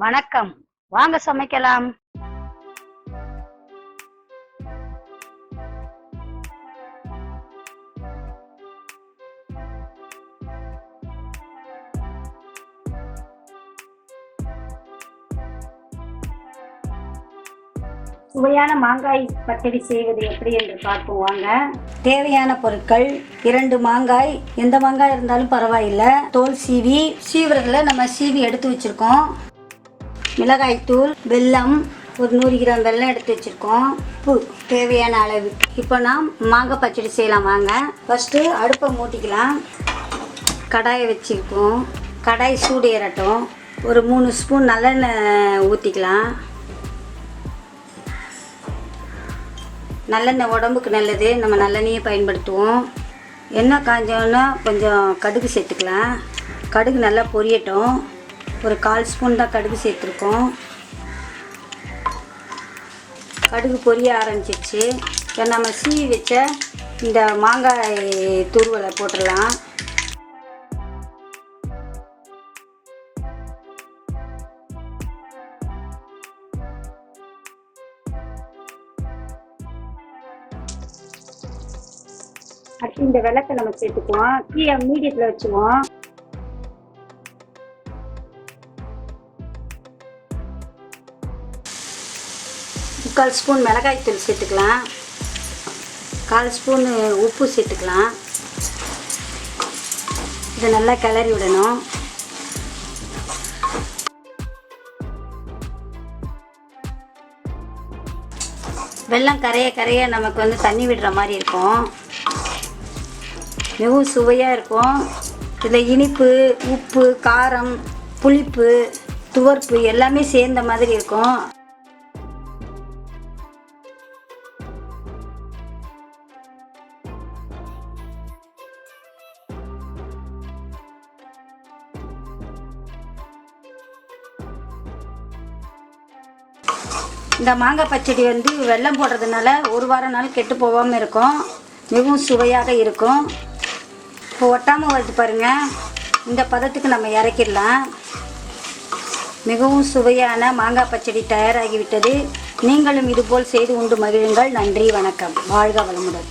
வணக்கம், வாங்க சமைக்கலாம். சுவையான மாங்காய் பச்சடி செய்வது எப்படி என்று பார்ப்போம் வாங்க. தேவையான பொருட்கள்: 2 மாங்காய், எந்த மாங்காய் இருந்தாலும் பரவாயில்லை. தோல் சீவுறதுல நம்ம சீவி எடுத்து வச்சிருக்கோம். மிளகாய் தூள், வெல்லம், ஒரு 100 கிராம் வெல்லம் எடுத்து வச்சிருக்கோம். உப்பு தேவையான அளவு. இப்போ நாம் மாங்காய் பச்சடி செய்யலாம் வாங்க. ஃபஸ்ட்டு அடுப்பை மூட்டிக்கலாம். கடாயை வச்சுருக்கோம். கடாய் சூடு ஏறட்டும். ஒரு 3 ஸ்பூன் நல்லெண்ணெய் ஊற்றிக்கலாம். நல்லெண்ணெய் உடம்புக்கு நல்லது, நம்ம நல்லெண்ணெயை பயன்படுத்துவோம். எண்ணெய் காஞ்சோன்னா கொஞ்சம் கடுகு சேர்த்துக்கலாம். கடுகு நல்லா பொரியட்டும். ஒரு 1/4 ஸ்பூன் தான் கடுகு சேர்த்துருக்கோம். கடுகு பொரிய ஆரம்பிச்சிருச்சு. இப்போ நம்ம சீவி வச்ச இந்த மாங்காய் துருவலை போட்டுடலாம். அடுத்து இந்த வெள்ளத்தை நம்ம சேர்த்துக்குவோம். கீழே மீடியத்தில் வச்சுக்குவோம். முக்கால் ஸ்பூன் மிளகாய் தூள் சேர்த்துக்கலாம். 1/4 ஸ்பூன் உப்பு சேர்த்துக்கலாம். இதை நல்லா கிளறி விடணும். வெல்லம் கரைய நமக்கு தண்ணி விடுற மாதிரி இருக்கும். மிகவும் சுவையாக இருக்கும். இதில் இனிப்பு, உப்பு, காரம், புளிப்பு, துவர்ப்பு எல்லாமே சேர்ந்த மாதிரி இருக்கும். இந்த மாங்காய் பச்சடி வெல்லம் போடுறதுனால 1 வாரம் நாள் கெட்டு போகாமல் இருக்கும். மிகவும் சுவையாக இருக்கும். இப்போ ஒட்டாமல் வருது பாருங்கள். இந்த பதத்துக்கு நம்ம இறக்கிடலாம். மிகவும் சுவையான மாங்காய் பச்சடி தயாராகிவிட்டது. நீங்களும் இதுபோல் செய்து உண்டு மகிழுங்கள். நன்றி, வணக்கம். வாழ்க வளமுடன்.